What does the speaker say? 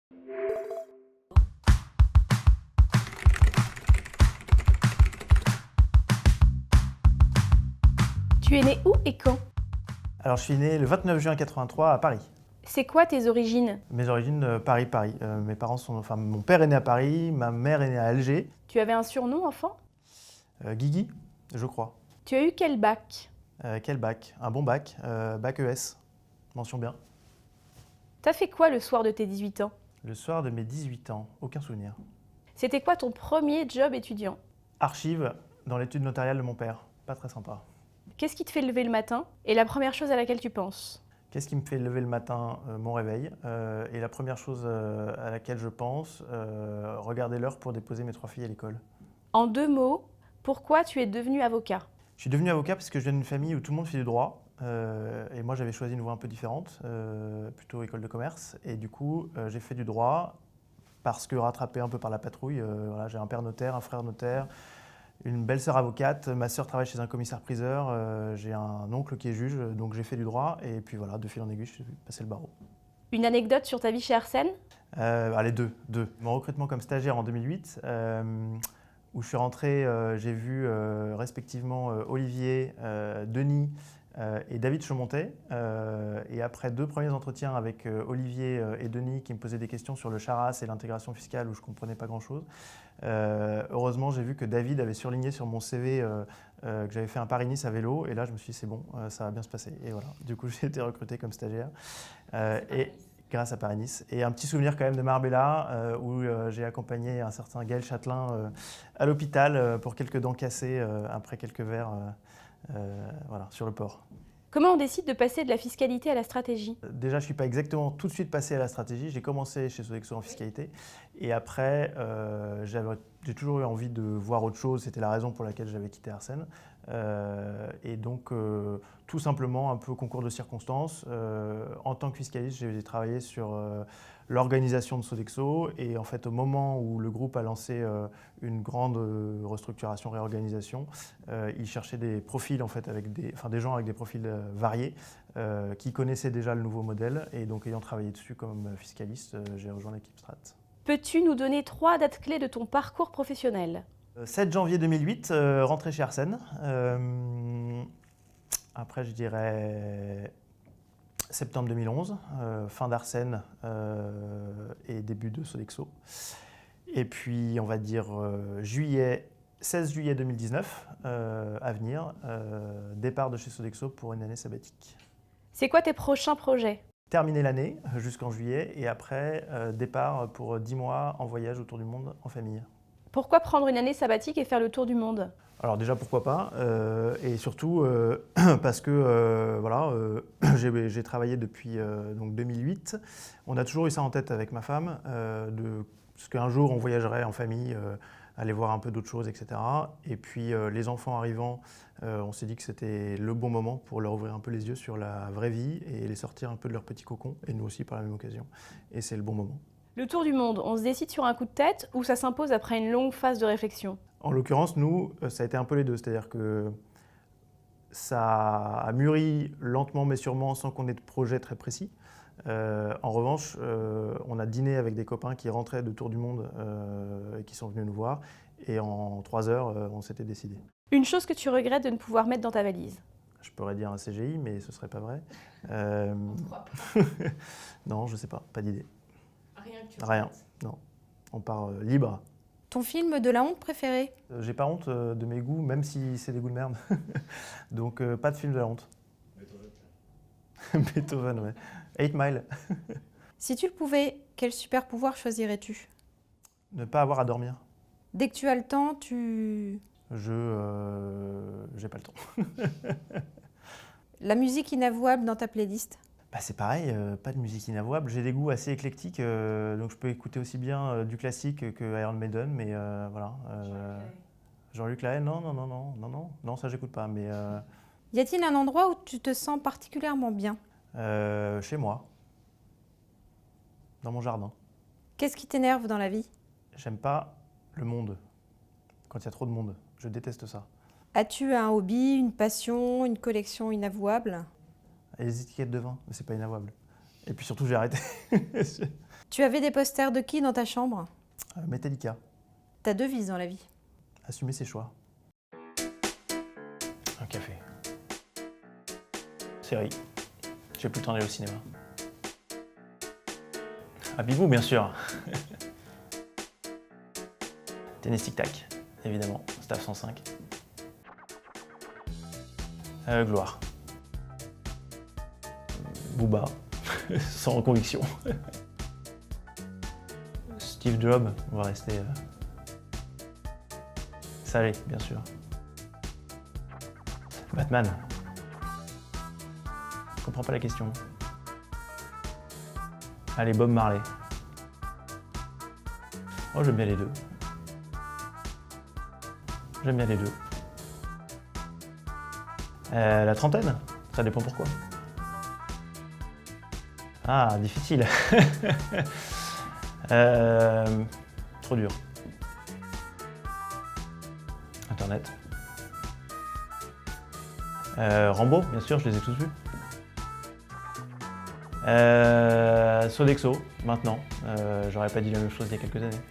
Tu es né où et quand? Alors, je suis né le 29 juin 83 à Paris. C'est quoi tes origines? Mes origines, Paris. Mes parents sont, enfin, mon père est né à Paris, ma mère est née à Alger. Tu avais un surnom enfant? Guigui, je crois. Tu as eu quel bac? Quel bac? Un bon bac, bac ES. Mention bien. T'as fait quoi le soir de tes 18 ans? Le soir de mes 18 ans, aucun souvenir. C'était quoi ton premier job étudiant? Archive dans l'étude notariale de mon père. Pas très sympa. Qu'est-ce qui te fait lever le matin et la première chose à laquelle tu penses? Qu'est-ce qui me fait lever le matin? Mon réveil. Et la première chose à laquelle je pense, regarder l'heure pour déposer mes 3 filles à l'école. En 2 mots, pourquoi tu es devenu avocat? Je suis devenu avocat parce que je viens d'une famille où tout le monde fait du droit. Et moi, j'avais choisi une voie un peu différente, plutôt école de commerce. Et du coup, j'ai fait du droit parce que rattrapé un peu par la patrouille. Voilà, j'ai un père notaire, un frère notaire, une belle sœur avocate. Ma sœur travaille chez un commissaire-priseur. J'ai un oncle qui est juge, donc j'ai fait du droit. Et puis voilà, de fil en aiguille, je suis passé le barreau. Une anecdote sur ta vie chez Arsène? Allez, deux. Mon recrutement comme stagiaire en 2008, où je suis rentré, j'ai vu respectivement Olivier, Denis et David Chaumontet. Et après 2 premiers entretiens avec Olivier et Denis qui me posaient des questions sur le Charas et l'intégration fiscale où je ne comprenais pas grand-chose, heureusement, j'ai vu que David avait surligné sur mon CV que j'avais fait un Paris-Nice à vélo. Et là, je me suis dit, c'est bon, ça va bien se passer. Et voilà, du coup, j'ai été recruté comme stagiaire. Grâce à Paris-Nice. Et un petit souvenir quand même de Marbella, où j'ai accompagné un certain Gaël Châtelain à l'hôpital pour quelques dents cassées après quelques verres voilà, sur le port. Comment on décide de passer de la fiscalité à la stratégie? Déjà, je ne suis pas exactement tout de suite passé à la stratégie. J'ai commencé chez Sodexo en fiscalité. Et après, j'ai toujours eu envie de voir autre chose. C'était la raison pour laquelle j'avais quitté Arsène. Et donc, tout simplement, un peu concours de circonstances. En tant que fiscaliste, j'ai travaillé sur l'organisation de Sodexo. Et en fait, au moment où le groupe a lancé une grande restructuration, réorganisation, il cherchait des profils, en fait, avec des gens avec des profils variés, qui connaissaient déjà le nouveau modèle. Et donc, ayant travaillé dessus comme fiscaliste, j'ai rejoint l'équipe Strat. Peux-tu nous donner 3 dates clés de ton parcours professionnel? 7 janvier 2008, rentré chez Arsène. Après, je dirais septembre 2011, fin d'Arsène et début de Sodexo. Et puis, on va dire 16 juillet 2019, à venir, départ de chez Sodexo pour une année sabbatique. C'est quoi tes prochains projets? Terminer l'année jusqu'en juillet et après, départ pour 10 mois en voyage autour du monde en famille. Pourquoi prendre une année sabbatique et faire le tour du monde? Alors déjà, pourquoi pas, et surtout parce que voilà, j'ai travaillé depuis donc 2008. On a toujours eu ça en tête avec ma femme, parce qu'un jour on voyagerait en famille, aller voir un peu d'autres choses, etc. Et puis les enfants arrivant, on s'est dit que c'était le bon moment pour leur ouvrir un peu les yeux sur la vraie vie et les sortir un peu de leur petit cocon, et nous aussi par la même occasion. Et c'est le bon moment. Le tour du monde, on se décide sur un coup de tête ou ça s'impose après une longue phase de réflexion? En l'occurrence, nous, ça a été un peu les deux, c'est-à-dire que ça a mûri lentement mais sûrement sans qu'on ait de projet très précis. En revanche, on a dîné avec des copains qui rentraient de tour du monde et qui sont venus nous voir. Et en 3 heures, on s'était décidé. Une chose que tu regrettes de ne pouvoir mettre dans ta valise? Je pourrais dire un CGI, mais ce serait pas vrai. Non, je sais pas d'idée. Rien, non. On part libre. Ton film de la honte préféré? J'ai pas honte de mes goûts, même si c'est des goûts de merde. Donc pas de film de la honte. Beethoven, ouais. 8 Mile. Si tu le pouvais, quel super pouvoir choisirais-tu? Ne pas avoir à dormir. Dès que tu as le temps, j'ai pas le temps. La musique inavouable dans ta playlist? Bah, c'est pareil, pas de musique inavouable. J'ai des goûts assez éclectiques, donc je peux écouter aussi bien du classique que Iron Maiden, mais voilà. Jean-Luc Lahaye, non, ça j'écoute pas. Mais Y a-t-il un endroit où tu te sens particulièrement bien? chez moi, dans mon jardin. Qu'est-ce qui t'énerve dans la vie? J'aime pas le monde, quand il y a trop de monde. Je déteste ça. As-tu un hobby, une passion, une collection inavouable? Et les étiquettes de vin, mais c'est pas inavouable. Et puis surtout, j'ai arrêté. Tu avais des posters de qui dans ta chambre? Metallica. T'as 2 vices dans la vie. Assumer ses choix. Un café. Série. J'ai plus le temps d'aller au cinéma. Habibou, bien sûr. Tennis tic-tac, évidemment. Staff 105. Gloire. Booba. Sans conviction. Steve Jobs, on va rester... Salé, bien sûr. Batman. Je comprends pas la question. Allez, Bob Marley. Oh, j'aime bien les deux. J'aime bien les deux. La trentaine, ça dépend pourquoi. Ah, difficile. Trop dur. Internet. Rambo, bien sûr, je les ai tous vus. Sodexo, maintenant. J'aurais pas dit la même chose il y a quelques années.